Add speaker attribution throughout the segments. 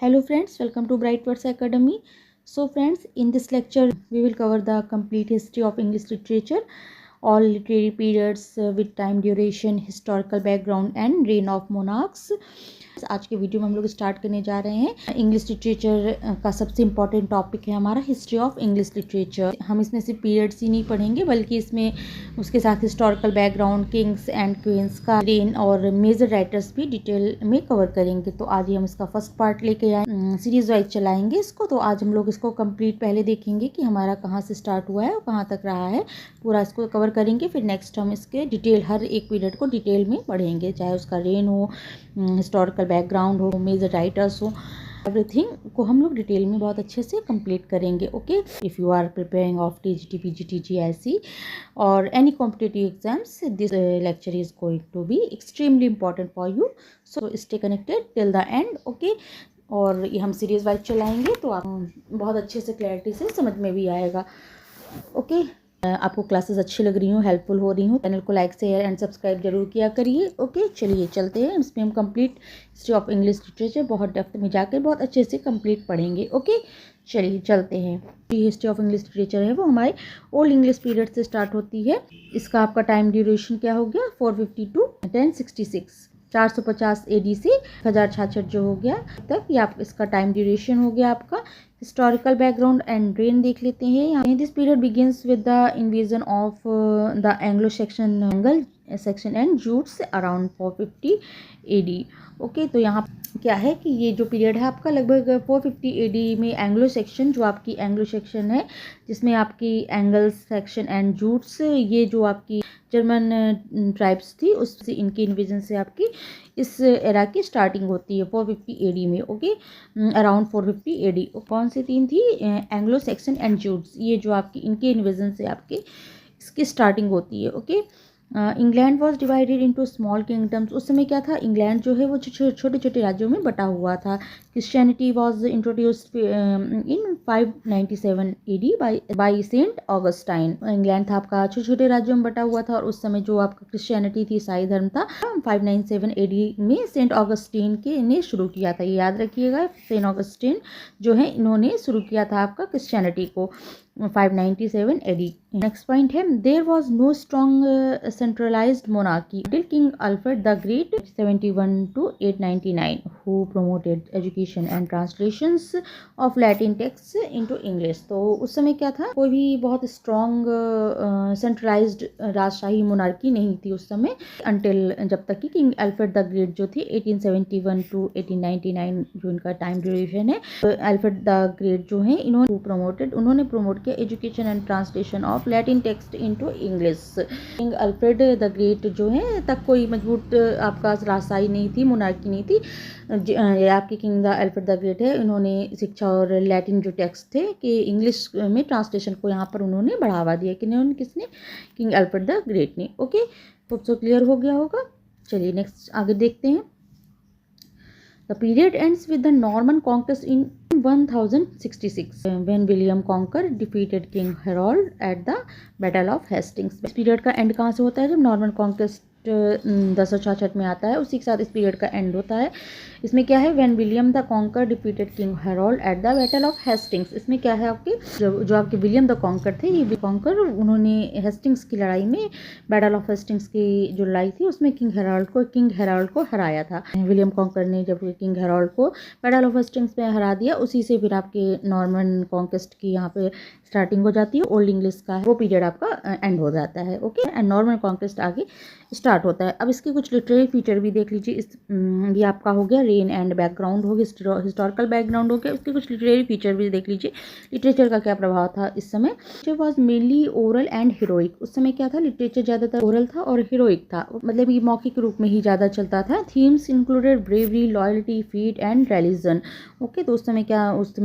Speaker 1: Hello friends, welcome to Bright Words Academy. So friends, in this lecture we will cover the complete history of English literature, all literary periods with time duration, historical background and reign of monarchs. आज के video में हम लोग start करने जा रहे हैं। English literature का सबसे इम्पॉर्टेंट टॉपिक है हमारा हिस्ट्री ऑफ इंग्लिश लिटरेचर। हम इसमें सिर्फ पीरियड्स ही नहीं पढ़ेंगे बल्कि इसमें उसके साथ historical background, Kings and queen's का रेन और मेजर राइटर्स भी डिटेल में कवर करेंगे। तो आज ही हम इसका फर्स्ट पार्ट लेके आए, सीरीज वाइज चलाएंगे इसको। तो आज हम लोग इसको कंप्लीट पहले देखेंगे कि हमारा कहाँ से स्टार्ट हुआ है और कहाँ तक रहा है, पूरा इसको कवर करेंगे। फिर नेक्स्ट हम इसके डिटेल हर एक पीरियड को डिटेल में पढ़ेंगे, चाहे उसका रेन हो, हिस्टोरिकल बैकग्राउंड हो, मेजर राइटर्स हो, एवरीथिंग को हम लोग डिटेल में बहुत अच्छे से कंप्लीट करेंगे। Okay, if you are preparing of TGT, PGT, GIC और any competitive exams, this lecture is going to be extremely important for you, so stay connected till the end. Okay, और ये हम series wise चलाएंगे तो आप बहुत अच्छे से क्लैरिटी से समझ में भी आएगा। ओके, आपको क्लासेस अच्छी लग रही हूँ, हेल्पफुल हो रही हूँ, चैनल को लाइक शेयर एंड सब्सक्राइब जरूर किया करिए। ओके, चलिए चलते हैं। इसमें हम complete history of English literature बहुत डेप्थ में जाकर बहुत अच्छे से कंप्लीट पढ़ेंगे। ओके, चलिए चलते हैं। हिस्ट्री ऑफ इंग्लिश लिटरेचर है वो हमारे ओल्ड इंग्लिश पीरियड से स्टार्ट होती है। इसका आपका टाइम ड्यूरेशन क्या हो गया, 450 to 1066, 450 AD से 1066 जो हो गया तक, ये आप इसका टाइम ड्यूरेशन हो गया आपका। हिस्टोरिकल बैकग्राउंड एंड रेन देख लेते हैं यहाँ। This period begins with the invasion of the Anglo Saxon and Jutes around 450 AD। Okay, तो यहाँ क्या है कि ये जो पीरियड है आपका लगभग 450 AD में एंग्लो सेक्शन, जो आपकी एंग्लो सेक्शन है जिसमें आपकी एंगल्स सेक्शन एंड जूट्स, ये जो आपकी जर्मन ट्राइब्स थी, उससे इनके इन्वेजन से आपकी इस एरा की स्टार्टिंग होती है 450 AD में। Okay, around 450 AD। कौन सी तीन थी, एंग्लो सेक्शन एंड जूट्स, ये जो आपकी इनके इन्वेजन से आपकी इसकी स्टार्टिंग होती है। Okay, England was divided into small kingdoms. उस समय क्या था, इंग्लैंड जो है वो छोटे छोटे राज्यों में बटा हुआ था। Christianity was introduced in 597 AD by Saint Augustine. England था आपका छोटे छोटे राज्यों में बटा हुआ था और उस समय जो आपका क्रिश्चियनिटी थी, ईसाई धर्म था, 597 AD में सेंट ऑगस्टीन के ने शुरू किया था। ये याद रखिएगा, सेंट ऑगस्टीन जो है इन्होंने शुरू किया था आपका क्रिश्चियनिटी को 597 AD। नेक्स्ट पॉइंट है, there was no strong centralised monarchy till King Alfred the Great 71 to 899 who promoted education and translations of Latin texts into English। तो उस समय क्या था, कोई भी बहुत स्ट्रॉन्ग सेंट्रलाइज्ड राजशाही मोनार्की नहीं थी उस समय, अंटिल जब तक कि किंग अल्फ्रेड द ग्रेट जो थी 1871 to 1899 जो इनका टाइम ड्यूरेशन है। अल्फ्रेड द ग्रेट जो है उन्होंने प्रमोट किया education and translation of Latin text into English. King Alfred the great जो है तक कोई मजबूत आपका राजशाही नहीं थी, मोनार्की नहीं थी। आपके किंग अल्फ्रेड द ग्रेट है, इन्होंने शिक्षा और लैटिन जो टेक्स्ट थे कि इंग्लिश में ट्रांसलेशन को यहाँ पर उन्होंने बढ़ावा दिया। किसने, किंग अल्फ्रेड द ग्रेट ने। ओके, तो क्लियर हो गया होगा। चलिए नेक्स्ट आगे देखते हैं। The period ends with the Norman conquest in 1066 when William Conqueror defeated King Harold at the Battle of Hastings। इस पीरियड का एंड कहाँ से होता है, जब नॉर्मन कॉन्क्वेस्ट 1066 में आता है, उसी के साथ इस पीरियड का एंड होता है। इसमें क्या है, when William the conquer defeated king Harold at the battle of Hastings. इसमें क्या है, आपके जो आपके विलियम द कॉन्कर थे, ये कॉन्कर उन्होंने हेस्टिंग्स की लड़ाई में, बैटल ऑफ हेस्टिंग्स की जो लड़ाई थी उसमें किंग हेराल्ड को हराया था। विलियम कॉन्कर ने जब किंग हेराल्ड को बैटल ऑफ हेस्टिंग्स में हरा दिया, उसी से फिर आपके नॉर्मन कॉन्क्वेस्ट की यहाँ पे स्टार्टिंग हो जाती है। ओल्ड इंग्लिश का वो पीरियड आपका एंड हो जाता है। ओके, एंड नॉर्मन कॉन्क्वेस्ट आगे स्टार्ट होता है। अब इसके कुछ लिटरेरी फीचर भी देख लीजिए। ये आपका हो गया रेन एंड बैकग्राउंड हो गया, हिस्टोरिकल बैकग्राउंड हो गया। उसके कुछ लिटरेरी फीचर भी देख लीजिए, लिटरेचर का क्या प्रभाव था इस समय। Literature was mainly oral and heroic. उस समय क्या था, लिटरेचर ज़्यादातर ओरल था और हीरोइक था, मतलब ये मौखिक रूप में ही ज़्यादा चलता था। Themes included bravery, loyalty, feet and religion. Okay, तो उस समय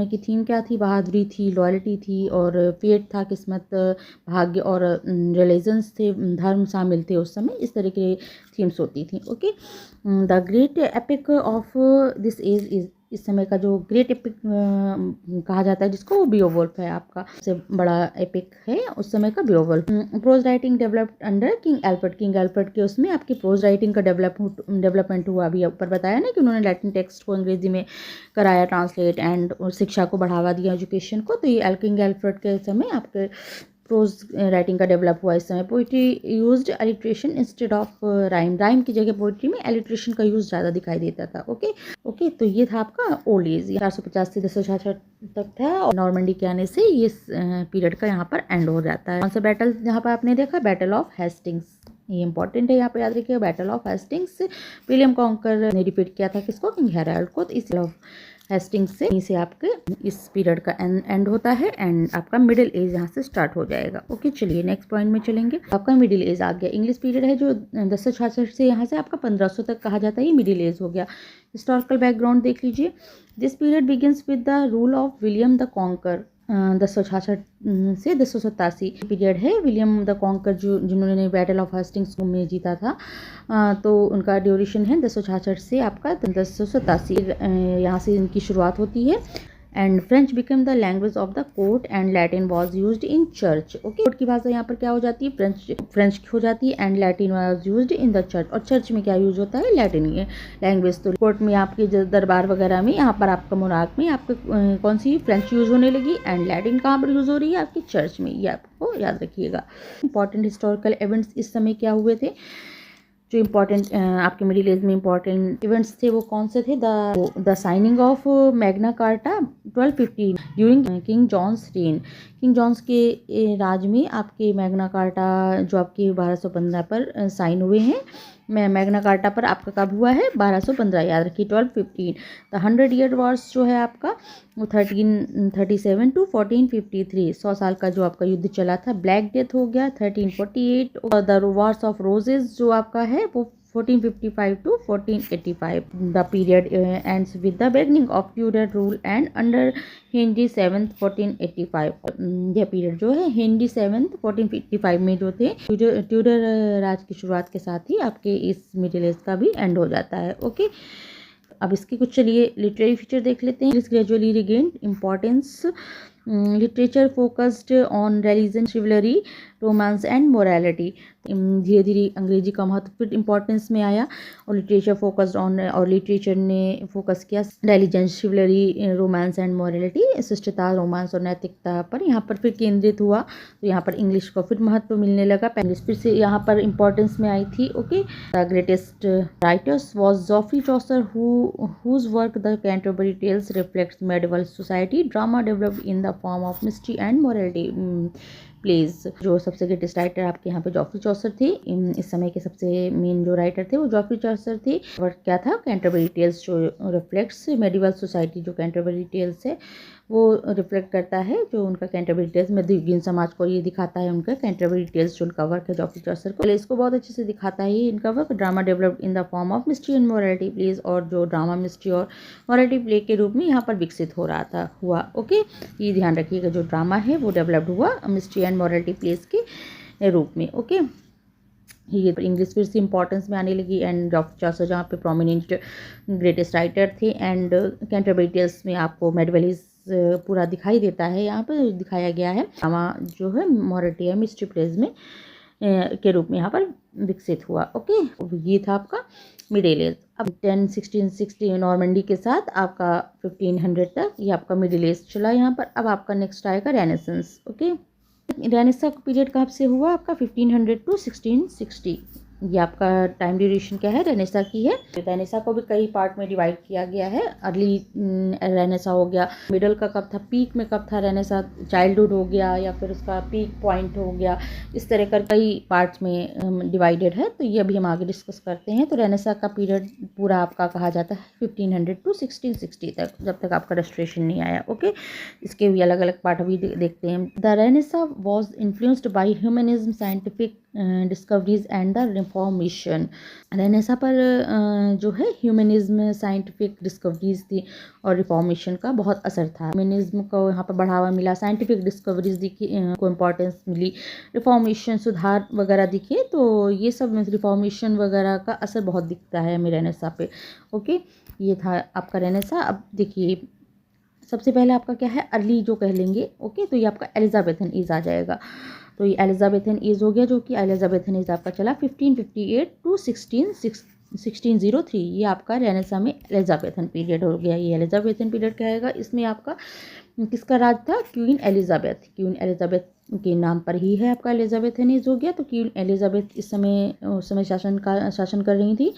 Speaker 1: की थीम क्या थी, बहादुरी थी, लॉयल्टी थी और फेट था, किस्मत, भाग्य और रिलीजन्स थे, धर्म शामिल थे उस समय। इस तरह के थीम्स होती थी। Okay, the great epic of this age is इस समय का जो ग्रेट एपिक कहा जाता है जिसको, वो बीओवुल्फ है आपका, सबसे बड़ा एपिक है उस समय का Beowulf. Prose writing developed under king Alfred के उसमें आपकी प्रोज राइटिंग का डेवलपमेंट हुआ। अभी ऊपर बताया ना कि उन्होंने लैटिन टेक्स्ट को अंग्रेजी में कराया ट्रांसलेट एंड शिक्षा को बढ़ावा दिया, एजुकेशन को। तो ये किंग एल्फर्ट के समय आपके प्रोज राइटिंग का डेवलप हुआ। इस समय poetry used alliteration instead of rhyme की जगह पोइट्री में एलिट्रेशन का यूज ज़्यादा दिखाई देता था। ओके तो ये था आपका ओल्ड एज, 450 से 1066 तक था, और नॉर्मंडी के आने से ये पीरियड का यहाँ पर एंड हो जाता है। कौन सा बैटल यहाँ पर आपने देखा? बैटल ऑफ हेस्टिंग्स, ये इंपॉर्टेंट है, यहाँ पर याद रखिएगा। Battle of Hastings, William conquer ने डिफीट किया था किसको? किंग हेराल्ड को। तो इस हेस्टिंग्स से आपके इस पीरियड का एंड होता है, एंड आपका मिडिल एज यहाँ से स्टार्ट हो जाएगा। ओके चलिए नेक्स्ट पॉइंट में चलेंगे। आपका मिडिल एज आ गया। इंग्लिश पीरियड है जो 1066 से यहाँ से आपका 1500 तक कहा जाता है, ये मिडिल एज हो गया। हिस्टोरिकल बैकग्राउंड देख लीजिए। This period begins with the rule of William the conquer. 1066 से 1087 पीरियड है। विलियम द कॉन्कर जिन्होंने बैटल ऑफ हेस्टिंग्स में जीता था, तो उनका ड्यूरेशन है 1066 से आपका 1087, यहाँ से इनकी शुरुआत होती है। And French become the language of the court and Latin was used in church. Okay, court की भाषा यहाँ पर क्या हो जाती है? फ्रेंच हो जाती है, and Latin was used in the church. और चर्च में क्या यूज होता है? Latin language. तो कोर्ट में आपके दरबार वगैरह में, यहाँ पर आपका मोनार्क में आपके कौन सी फ्रेंच यूज होने लगी, एंड लैटिन कहाँ पर यूज हो रही है? आपकी चर्च में। ये आपको याद रखिएगा। इंपॉर्टेंट हिस्टोरिकल इवेंट्स इस समय क्या हुए थे? जो इम्पोर्टेंट आपके मिडिल एज में इम्पोर्टेंट इवेंट्स थे वो कौन से थे? The signing of Magna Carta 1250 during King John's reign. King John's के राज में आपके मैग्ना कार्टा जो आपके 1215 पर साइन हुए हैं। मैग्ना कार्टा पर आपका कब हुआ है? 1215, याद रखिए 1215। द 100 ईयर वॉर्स जो है आपका वो 1337 टू 1453, 100 साल का जो आपका युद्ध चला था। ब्लैक डेथ हो गया 1348। और द वॉर्स ऑफ रोजेस जो आपका है वो 1455 to 1485। The period ends with the beginning of Tudor rule and under Henry 7 1485। यह पीरियड जो है हेनरी 7 1455 में जो थे ट्यूडर राज की शुरुआत के साथ ही आपके इस मिडिल एज का भी एंड हो जाता है। ओके, अब इसके कुछ चलिए लिटरेरी फीचर देख लेते हैं। Gradually regain importance. Literature focused on religion, chivalry, romance and morality. धीरे धीरे अंग्रेजी का महत्व इंपॉर्टेंस में आया, और लिटरेचर फोकस्ड ऑन, और लिटरेचर ने फोकस किया religion, chivalry, romance and morality, शिष्टता, रोमांस और नैतिकता पर यहाँ पर फिर केंद्रित हुआ। तो यहाँ पर इंग्लिश को फिर महत्व मिलने लगा। इंग्लिश फिर से यहाँ पर इंपॉर्टेंस में आई थी। Okay, the greatest writers was Geoffrey Chaucer whose work the Canterbury Tales reflects medieval society. Drama developed in the form of mystery and morality plays. जो सबसे ग्रेटेस्ट राइटर आपके यहाँ पे जॉफ्री चॉसर थे। इस समय के सबसे मेन जो राइटर थे वो जॉफ्री चॉसर थे। और क्या था? कैंटरबरी टेल्स, जो रिफ्लेक्ट्स मेडिवल सोसाइटी। जो कैंटरबरी टेल्स है वो रिफ्लेक्ट करता है जो उनका कैंटरबरी टेल्स मध्ययुगीन समाज को ये दिखाता है। उनका कैंटरबरी टेल्स जो उनका वर्क है जॉफ्री चॉसर को, इसको बहुत अच्छे से दिखाता है ये इनका work. Drama developed in the form of mystery and morality plays, और जो ड्रामा, मिस्ट्री और मोरालिटी प्ले के रूप में यहाँ पर विकसित हो रहा हुआ। ओके, ये ध्यान रखिएगा, जो ड्रामा है वो डेवलप्ड हुआ मिस्ट्री एंड मोरालिटी प्लेस के रूप में। ओके, ये इंग्लिश फिर से इंपॉर्टेंस में आने लगी, एंड जॉफ्री चॉसर जहाँ पे प्रोमिनेंट ग्रेटेस्ट राइटर थे। एंड कैंटरबरी टेल्स में आपको मेडिवल पूरा दिखाई देता है, यहाँ पर दिखाया गया है। ड्रामा जो है मोरालिटी है मिस्ट्री प्लेस में के रूप में यहाँ पर विकसित हुआ। ओके, ये था आपका मिडिल एज। अब 10-16-16 नॉर्मंडी के साथ आपका 1500 तक ये आपका मिडिल एज चला यहाँ पर। अब आपका नेक्स्ट आएगा रेनेसेंस। ओके, रेनेसां का पीरियड कब से हुआ? आपका 1500 टू 1660। ये आपका टाइम ड्यूरेशन क्या है? रेनेसां की है। रेनेसां को भी कई पार्ट में डिवाइड किया गया है। अर्ली रेनेसां हो गया, मिडल का कब था, पीक में कब था रेनेसां, चाइल्डहुड हो गया, या फिर उसका पीक पॉइंट हो गया। इस तरह कर कई पार्ट्स में डिवाइडेड है। तो ये अभी हम आगे डिस्कस करते हैं। तो रेनेसां का पीरियड पूरा आपका कहा जाता है 1500 टू 1660 तक, जब तक आपका रेस्टोरेशन नहीं आया। ओके, इसके भी अलग अलग पार्ट अभी देखते हैं। The renaissance was influenced by humanism, scientific discoveries and the reformation. Renaissance पर जो है ह्यूमनिज्म, साइंटिफिक डिस्कवरीज थी और रिफॉर्मेशन का बहुत असर था। ह्यूमनिज्म को यहाँ पर बढ़ावा मिला, साइंटिफिक डिस्कवरीज दिखी को इम्पोर्टेंस मिली, रिफॉर्मेशन सुधार वगैरह दिखे, तो ये सब रिफॉर्मेशन वगैरह का असर बहुत दिखता है हमें रेनेसा पे। ओके, ये था आपका रेनेसा। अब देखिए सबसे पहले आपका क्या है, अर्ली जो कह लेंगे। ओके, तो ये आपका एलिजाबेथन एज आ जाएगा। तो ये एलिजाबेथन एज हो गया, जो कि एलिजाबेथन एज आपका चला 1558 टू 1603। ये आपका रेनेसा में एलिजाबेथन पीरियड हो गया। ये एलिजाबेथन पीरियड क्या आएगा, इसमें आपका किसका राज था, क्वीन एलिजाबेथ। क्वीन एलिजाबेथ के नाम पर ही है आपका एलिजाबेथन एज हो गया। तो क्वीन एलिजाबेथ उस समय शासन कर रही थी।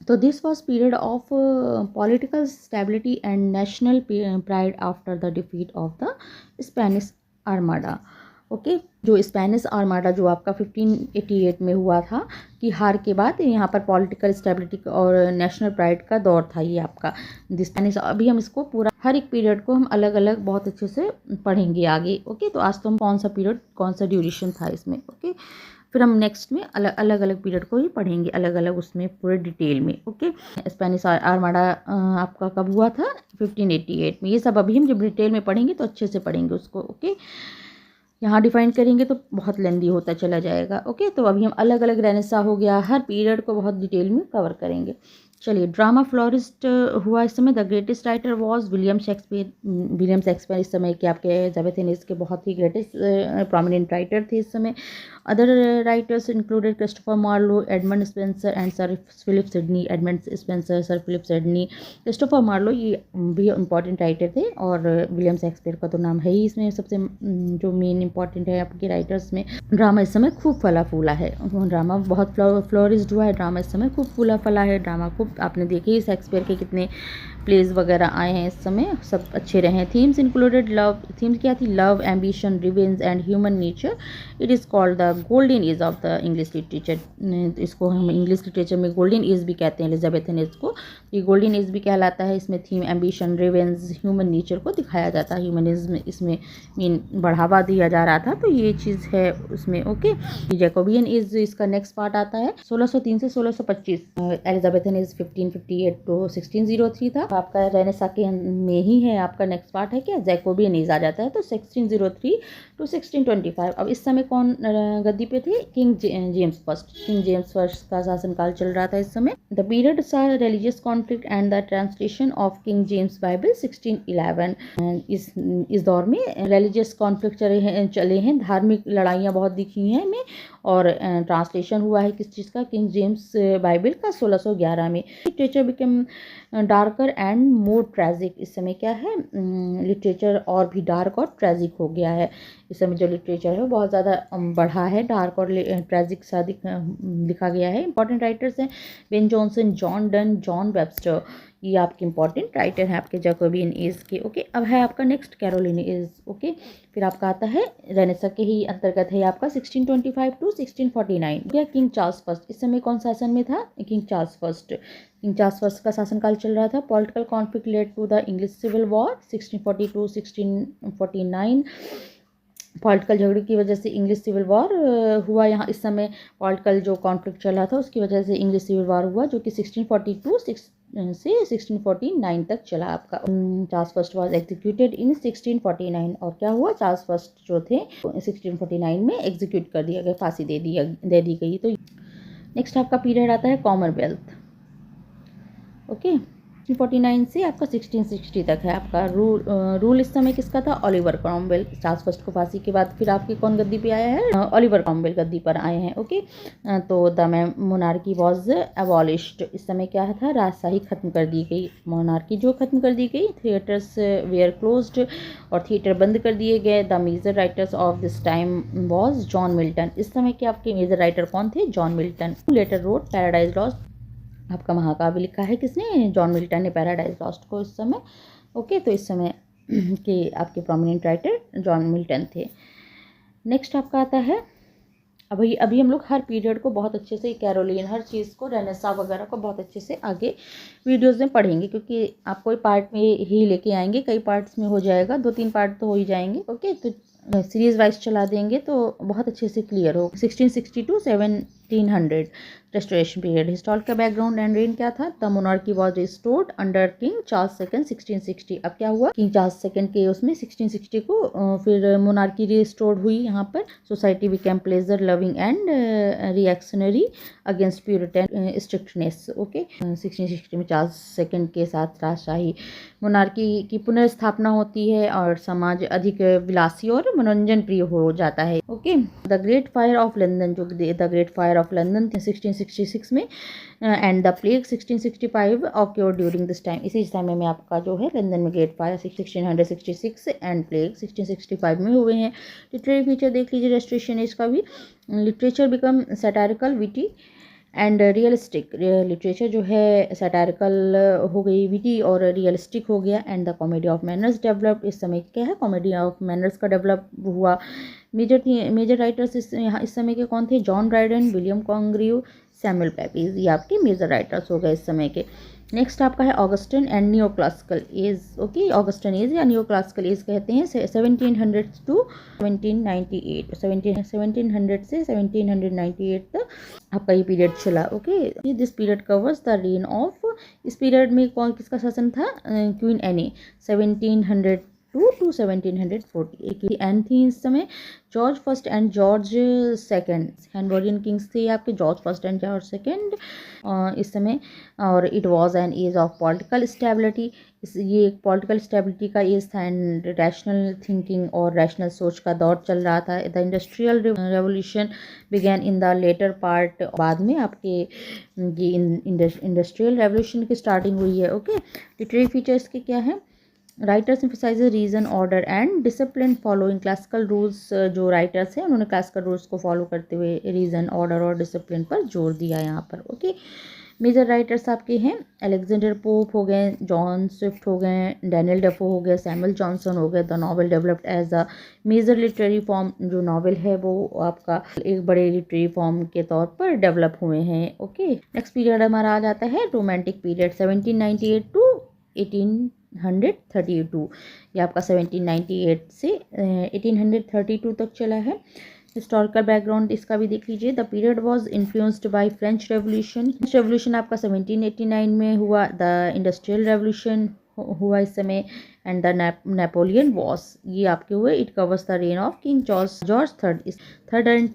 Speaker 1: तो this was period of political stability and national pride after the defeat of the Spanish armada. Okay, जो स्पेनिश आर्माडा जो आपका 1588 में हुआ था कि हार के बाद यहाँ पर पॉलिटिकल स्टेबिलिटी और नेशनल प्राइड का दौर था ये आपका स्पेनिश। अभी हम इसको पूरा हर एक पीरियड को हम अलग अलग बहुत अच्छे से पढ़ेंगे आगे। ओके, तो आज तो हम कौन सा पीरियड कौन सा ड्यूरेशन था इसमें। ओके, फिर हम नेक्स्ट में अलग अलग पीरियड को ही पढ़ेंगे, अलग अलग उसमें पूरे डिटेल में। ओके, स्पेनिश आर्माडा आपका कब हुआ था, 1588 में। ये सब अभी हम जब डिटेल में पढ़ेंगे तो अच्छे से पढ़ेंगे उसको। ओके, यहाँ डिफाइन करेंगे तो बहुत लेंदी होता चला जाएगा। ओके, तो अभी हम अलग अलग रेनेसा हो गया, हर पीरियड को बहुत डिटेल में कवर करेंगे। चलिए, ड्रामा फ्लोरिस्ट हुआ इस समय। The greatest writer was William Shakespeare. William Shakespeare इस समय के आपके एलिजाबेथन के बहुत ही ग्रेटेस्ट प्रोमिनेंट राइटर थे इस समय। Other writers included Christopher Marlowe, Edmund Spenser and Sir Philip Sidney. Edmund Spenser, Sir Philip Sidney, Christopher Marlowe, ये भी इम्पॉर्टेंट राइटर थे। और विलियम शेक्सपियर का तो नाम है ही इसमें सबसे जो मेन इंपॉर्टेंट है आपके राइटर्स में। ड्रामा इस समय खूब फला फूला है, ड्रामा बहुत फ्लोरिस्ड हुआ है। ड्रामा इस समय खूब फूला फला है। ड्रामा खूब आपने देखे ही शेक्सपियर के कितने प्लेज वगैरह आए हैं इस समय, सब अच्छे रहे हैं। Themes included love. थीम्स क्या थी, love, ambition, revenge and human nature. It is called the golden age of the English literature. इसको हम इंग्लिश लिटरेचर में गोल्डन एज भी कहते हैं, एलिजाबेथन एज को। ये गोल्डन एज भी कहलाता है। इसमें theme, ambition, revenge, human nature को दिखाया जाता है। ह्यूमनिज्म इसमें मीन बढ़ावा दिया जा रहा था, तो ये चीज़ है उसमें। ओके, जैकोबियन एज इसका नेक्स्ट पार्ट आता है 1603 से 1625। एलिजाबेथन एज 1558 टू 1603 था। आपका रेनेसा के में ही है आपका नेक्स्ट पार्ट है क्या, जैकोबियन एज आ जाता है। तो 1603 टू 1625। अब इस समय कौन गद्दी पे थे, king James first. King James first का शासनकाल चल रहा था इस समय। द पीरियड सा religious conflict and the translation of king James Bible 1611। इस दौर में रिलीजियस कॉन्फ्लिक्ट चले हैं, धार्मिक लड़ाइयाँ बहुत दिखी हैं हमें। और ट्रांसलेशन हुआ है किस चीज़ का, किंग जेम्स बाइबल का 1611 में। Literature become darker and more tragic. इस समय क्या है, लिटरेचर और भी डार्क और ट्रेजिक हो गया है। इस समय जो लिटरेचर है वो बहुत ज़्यादा बढ़ा है, डार्क और ट्रेजिक सा लिखा गया है। इंपॉर्टेंट राइटर्स हैं Ben Jonson, John Donne, John Webster. ये आपके इंपॉर्टेंट राइटर हैं आपके जैकोबियन एज के। ओके, अब है आपका नेक्स्ट कैरोलिन एज। ओके, फिर आपका आता है रेनेसा के ही अंतर्गत है आपका 1625 टू 1649। या किंग चार्ल्स फर्स्ट। इस समय कौन शासन में था, King Charles first. King Charles first का शासनकाल चल रहा था। Political conflict led to the English Civil War 1640 to 1649। Political झगड़े की वजह से इंग्लिश सिविल वॉर हुआ यहाँ इस समय। पॉलिटिकल जो कॉन्फ्लिक्ट चल रहा था उसकी वजह से इंग्लिश सिविल वॉर हुआ, जो कि 1642 से 1649 तक चला आपका। Charles first was executed in 1649। और क्या हुआ, चार्ल्स फर्स्ट जो थे 1649 में एग्जीक्यूट कर दिया गया, फांसी दे दी गई। तो नेक्स्ट आपका पीरियड आता है कॉमनवेल्थ। ओके, 1649 से आपका 1660 तक है आपका रूल इस समय किसका था, ओलिवर क्रॉमवेल। चार्ल्स फर्स्ट को फांसी के बाद फिर आपके कौन गद्दी पे आया है, ओलिवर क्रॉमवेल गद्दी पर आए हैं। ओके, तो द मोनार्की वॉज एबॉलिश्ड। इस समय क्या था, राजशाही खत्म कर दी गई, मोनार्की जो खत्म कर दी गई। थिएटर्स वेयर क्लोज्ड, और थिएटर बंद कर दिए गए। The major writers of this time was John Milton. इस समय के आपके मेजर राइटर कौन थे, John Milton. Later wrote Paradise Lost. आपका महाकाव्य लिखा है किसने, जॉन मिल्टन ने पैराडाइज लॉस्ट को इस समय। ओके, तो इस समय के आपके प्रोमिनेंट राइटर जॉन मिल्टन थे। नेक्स्ट आपका आता है, अभी हम लोग हर पीरियड को बहुत अच्छे से, कैरोलिन हर चीज़ को, रेनेसा वगैरह को बहुत अच्छे से आगे वीडियोस में पढ़ेंगे, क्योंकि आप कोई पार्ट में ही लेके आएंगे, कई पार्ट्स में हो जाएगा, 2-3 पार्ट तो हो ही जाएंगे। ओके, तो सीरीज वाइज चला देंगे तो बहुत अच्छे से क्लियर हो। 1660 to 1700 restoration period. Historical background and reign क्या था? The monarchy was restored under King Charles second 1660। अब क्या हुआ? किंग चार्ल्स सेकंड के उसमें 1660 को फिर मोनार्की रिस्टोर्ड हुई यहाँ पर। Society became pleasure loving and reactionary against Puritan strictness. Okay, 1660 में चार्ल्स सेकंड के साथ राजशाही मोनार्की की पुनर्स्थापना होती है और समाज अधिक विलासी और मनोरंजन प्रिय हो जाता है। Okay, the great fire of London, जो the great fire of London 1666 में and the plague 1665 occurred during this time. इसी समय में आपका जो है लंदन में ग्रेट फायर 1666 एंड प्लेग 1665 में हुए हैं। लिटरेरी फीचर देख लीजिए रेस्टोरेशन एज का भी। Literature become satirical witty and realistic. Literature जो है सैटारिकल हो गई, विटी और रियलिस्टिक हो गया। And the comedy of manners develop. इस समय क्या है? कॉमेडी ऑफ मैनर्स का डेवलप हुआ। मेजर राइटर्स इस समय के कौन थे? John Dryden, William Congreve, Samuel Pepys, ये आपके मेजर राइटर्स हो गए इस समय के। नेक्स्ट आपका है Augustan and neo classical as. Okay, Augustan age या नियो क्लासिकल एज कहते हैं 1700 टू 1798। 1700 से 1798 तक आपका ये पीरियड चला। Okay, this period covers the reign of. इस पीरियड में कौन किसका शासन था? Queen any 1702 to 1740। एन थी इस समय। George first and George second Hanoverian kings थे आपके, George first and George second इस समय। और it was an age of political stability. ये एक पॉलिटिकल स्टेबिलिटी का एज था एंड रैशनल थिंकिंग और रैशनल सोच का दौर चल रहा था। The industrial revolution began in the later part. बाद में आपके ये इंडस्ट्रियल रेवोल्यूशन की स्टार्टिंग हुई है। ओके, लिटरेरी फीचर्स के क्या है? Writers emphasizes reason order and discipline following classical rules. जो राइटर्स हैं उन्होंने क्लासिकल रूल्स को फॉलो करते हुए रीजन ऑर्डर और डिसिप्लिन पर जोर दिया यहाँ पर। ओके, मेजर राइटर्स आपके हैं अलेक्जेंडर पोप हो गए, जॉन स्विफ्ट हो गए, डैनियल डेफो हो गए, सैमुअल जॉनसन हो गए। The novel developed as a major literary form. जो नॉवल है वो आपका एक बड़े लिटरेरी फॉर्म के तौर पर डेवलप हुए हैं। ओके, नेक्स्ट पीरियड हमारा आ जाता है रोमांटिक पीरियड 1798 टू 1832। ये आपका 1798 से 1832 तक चला है। हिस्टोरिकल बैकग्राउंड इसका भी देख लीजिए। The period was influenced by French revolution आपका 1789 में हुआ। द इंडस्ट्रियल रेवोल्यूशन हुआ इस समय एंड द नेपोलियन वॉर्स ये आपके हुए। It covers the reign of king George third and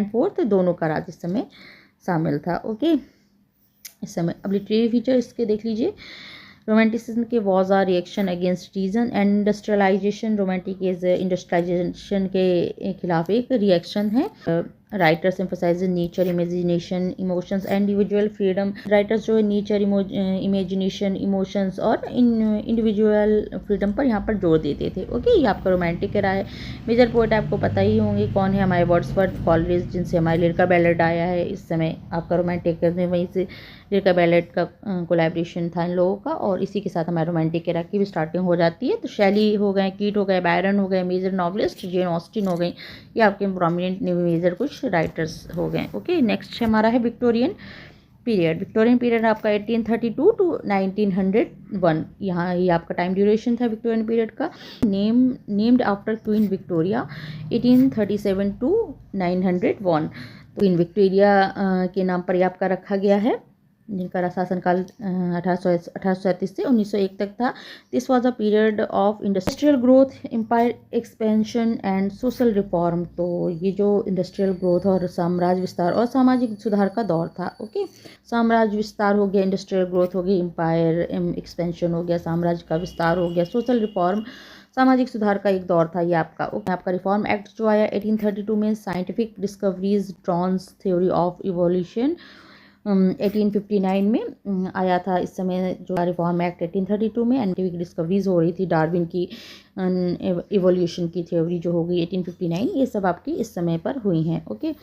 Speaker 1: fourth दोनों का राज इस समय शामिल था। ओके, इस समय अब लिटरेरी फीचर इसके देख लीजिए। रोमांटिसिज्म के was a reaction against reason and industrialisation. Romantic is industrialisation के खिलाफ एक रिएक्शन है। Writers emphasise nature, imagination, emotions and individual freedom. Writers जो है नेचर, इमेजिनेशन, इमोशंस और इंडिविजुअल फ्रीडम पर यहाँ पर जोर देते थे। ओके, ये आपका रोमांटिक रहा है। मेजर पोएट आपको पता ही होंगे कौन है, हमारे वर्ड्सवर्थ कॉलेरिज, जिनसे हमारे लिरिका बैलेड आया है। इस समय आपका रोमांटिक में वहीं से लिरिका बैलेड का कोलैबोरेशन था इन लोगों का, और इसी के साथ हमारे रोमांटिक एरा की भी स्टार्टिंग हो जाती है। तो शैली हो गए, कीट हो गए, बायरन हो गए, मेजर नॉवलिस्ट, जेन ऑस्टिन हो गई। ये आपके प्रोमिनेंट मेजर कुछ राइटर्स हो गए। ओके, नेक्स्ट हमारा है विक्टोरियन पीरियड। विक्टोरियन पीरियड आपका 1832 टू 1901। यहाँ ये आपका टाइम ड्यूरेशन था विक्टोरियन पीरियड का। Named after Queen Victoria 1837 to 901। तो क्वीन विक्टोरिया के नाम पर ये आपका रखा गया है, जिनका शासनकाल 1837 से 1901 तक था। This was a period of industrial growth, empire expansion and social reform. तो ये जो इंडस्ट्रियल ग्रोथ और साम्राज्य विस्तार और सामाजिक सुधार का दौर था। ओके, साम्राज्य विस्तार हो गया, इंडस्ट्रियल ग्रोथ हो गई, एम्पायर एक्सपेंशन हो गया, साम्राज्य का विस्तार हो गया, सोशल रिफॉर्म सामाजिक सुधार का एक दौर था ये आपका। आपका रिफॉर्म एक्ट जो आया 1832 में, scientific discoveries, drones theory of evolution 1859 में आया था। इस समय जो रिफॉर्म एक्ट 1832 में साइंटिफिक डिस्कवरीज हो रही थी, डार्विन की इवोल्यूशन की थ्योरी जो हो गई 1859, ये सब आपकी इस समय पर हुई हैं। ओके,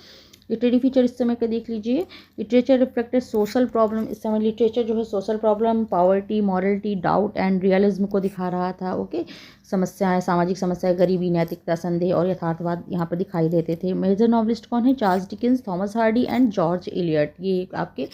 Speaker 1: लिटरेरी फीचर इस समय का देख लीजिए। Literature reflected social problem. इस समय लिटरेचर जो है social problem, poverty, morality, doubt and realism को दिखा रहा था। ओके, समस्याएं, सामाजिक समस्याएं, गरीबी, नैतिकता, संदेह और यथार्थवाद यहाँ पर दिखाई देते थे। मेजर नॉवलिस्ट कौन है? Charles Dickens, Thomas Hardy and George Eliot. ये आपके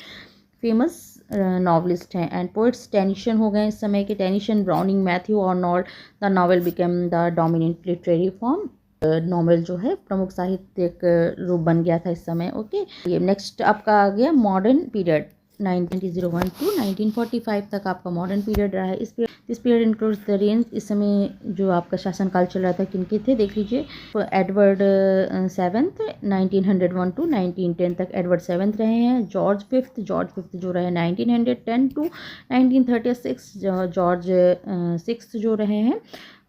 Speaker 1: फेमस नॉवलिस्ट हैं। एंड पोइट्स टेनिशन हो गए इस समय के, tension, browning, Matthew Arnold. The novel become the dominant literary form. Novel जो है प्रमुख साहित्यिक रूप बन गया था इस समय। ओके, ये नेक्स्ट आपका आ गया मॉडर्न पीरियड। 1901 टू 1945 तक आपका मॉडर्न पीरियड रहा है। इस पीरियड इंक्लूड्स द रेंज। इस समय जो आपका शासनकाल चल रहा था किनके थे देख लीजिए। एडवर्ड सेवन्थ 1901 टू 1910 तक एडवर्ड सेवन्थ रहे हैं। जॉर्ज फिफ्थ जो रहे 1910 टू 1936। जॉर्ज सिक्स्थ जो रहे हैं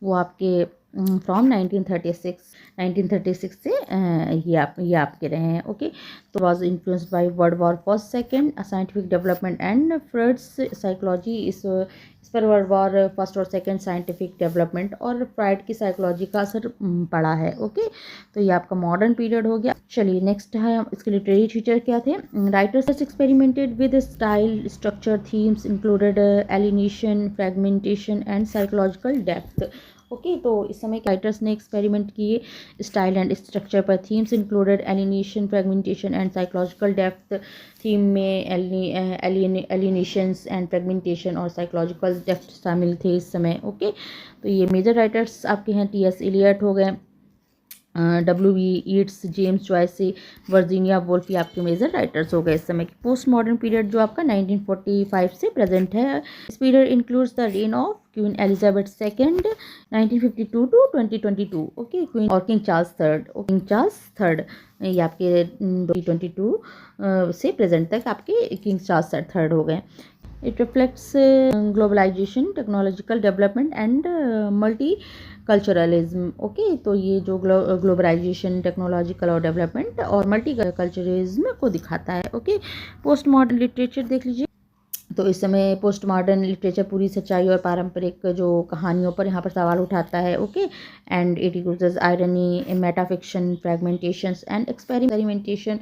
Speaker 1: वो आपके फ्रॉम 1936 से ये आपके रहे हैं। ओके, तो was influenced by world war first second, scientific development and Freud's psychology. इस पर वर्ल्ड वॉर फर्स्ट और सेकेंड साइंटिफिक डेवलपमेंट और फ्राइड की साइकोलॉजी का असर पड़ा है। ओके, तो ये आपका मॉडर्न पीरियड हो गया। चलिए नेक्स्ट है इसके लिटरेरी फीचर क्या थे। Writers experimented with style, structure, themes included alienation, fragmentation and psychological depth. Okay, तो इस समय राइटर्स ने एक्सपेरिमेंट किए स्टाइल एंड स्ट्रक्चर पर। Themes included alienation, fragmentation and psychological depth. Theme में एलिनेशंस एंड फ्रेगमेंटेशन और साइकोलॉजिकल डेप्थ शामिल थे इस समय। ओके, तो ये मेजर राइटर्स आपके हैं। टी.एस. एलियट हो गए, W.B. Yeats, James Joyce, Virginia Woolf, ये आपके मेजर राइटर्स हो गए इस समय। पोस्ट मॉडर्न पीरियड जो आपका 1945 से प्रेजेंट है। इस period includes the reign of Queen Elizabeth second 1952 to 2022। Okay, Queen और किंग चार्ल्स थर्ड ये आपके 2022 से प्रेजेंट तक आपके किंग चार्ल्स थर्ड हो गए। It reflects globalisation, technological development and multiculturalism. Okay, तो ये जो ग्लोबलाइजेशन, टेक्नोलॉजिकल और डेवलपमेंट और मल्टी कल्चरलिज्म को दिखाता है। ओके, पोस्ट मॉडर्न लिटरेचर देख लीजिए। तो इस समय पोस्ट मॉडर्न लिटरेचर पूरी सच्चाई और पारंपरिक जो कहानियों पर यहाँ पर सवाल उठाता है। Okay, and it uses irony, metafiction, fragmentations and experimentation.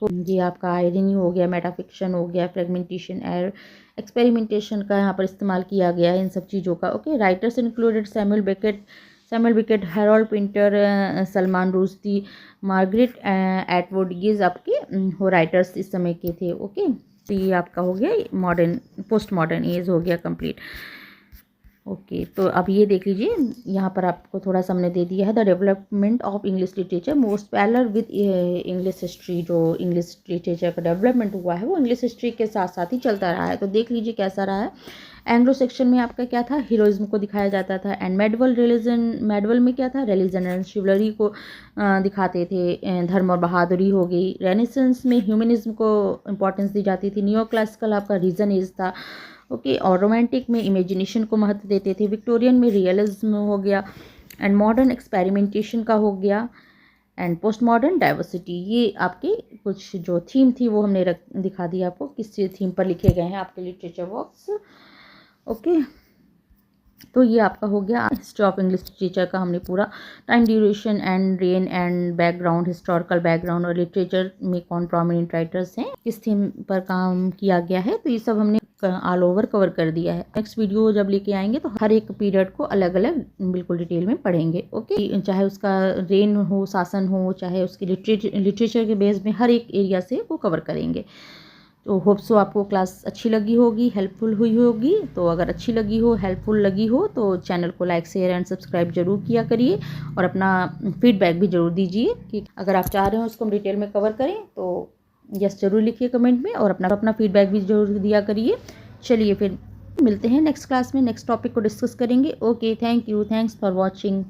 Speaker 1: ये आपका आयरनी हो गया, मेटाफिक्शन हो गया, फ्रेगमेंटेशन और एक्सपेरिमेंटेशन का यहाँ पर इस्तेमाल किया गया है इन सब चीज़ों का। Okay, writers included Samuel Beckett, Harold Pinter, Salman Rushdie, Margaret Atwood. ये आपके हो राइटर्स इस समय के थे। ओके, तो ये आपका हो गया मॉडर्न, पोस्ट मॉडर्न एज हो गया कंप्लीट। ओके, तो अब ये देख लीजिए यहाँ पर आपको थोड़ा सा हमने दे दिया है the development of English literature most parallel with English history. जो इंग्लिश लिटरेचर का डेवलपमेंट हुआ है वो इंग्लिश हिस्ट्री के साथ साथ ही चलता रहा है। तो देख लीजिए कैसा रहा है। एंग्लो सेक्शन में आपका क्या था, हीरोइज्म को दिखाया जाता था। एंड मेडवल में क्या था, रिलीजन एंड शिवलरी को दिखाते थे। धर्म और बहादुरी हो गई। रेनेसेंस में ह्यूमनिज्म को इम्पोर्टेंस दी जाती थी। नियो क्लासिकल आपका रीजन एज था। ओके, और रोमांटिक में इमेजिनेशन को महत्व देते थे। विक्टोरियन में रियलिज्म हो गया। एंड मॉडर्न एक्सपेरिमेंटेशन का हो गया। And post modern diversity. ये आपके कुछ जो थीम थी वो हमने दिखा दी आपको किस थीम पर लिखे गए हैं आपके लिटरेचर वर्क्स। ओके, तो ये आपका हो गया हिस्ट्री ऑफ इंग्लिश लिटरेचर का। हमने पूरा time duration and rain and background, historical background और लिटरेचर में कौन प्रोमिनेंट राइटर्स हैं, किस थीम पर काम किया गया है, तो ये सब हमने ऑल ओवर कवर कर दिया है। नेक्स्ट वीडियो जब लेके आएंगे तो हर एक पीरियड को अलग अलग बिल्कुल डिटेल में पढ़ेंगे। ओके, चाहे उसका रेन हो, शासन हो, चाहे उसके लिटरेचर के बेस में हर एक एरिया से वो कवर करेंगे। तो होप सो आपको क्लास अच्छी लगी होगी, हेल्पफुल हुई होगी। तो अगर अच्छी लगी हो, हेल्पफुल लगी हो तो चैनल को लाइक, शेयर एंड सब्सक्राइब जरूर किया करिए और अपना फीडबैक भी जरूर दीजिए कि अगर आप चाह रहे हो उसको हम डिटेल में कवर करें तो यस जरूर लिखिए कमेंट में और अपना फीडबैक भी जरूर दिया करिए। चलिए फिर मिलते हैं नेक्स्ट क्लास में, नेक्स्ट टॉपिक को डिस्कस करेंगे। Okay, thank you, thanks for watching.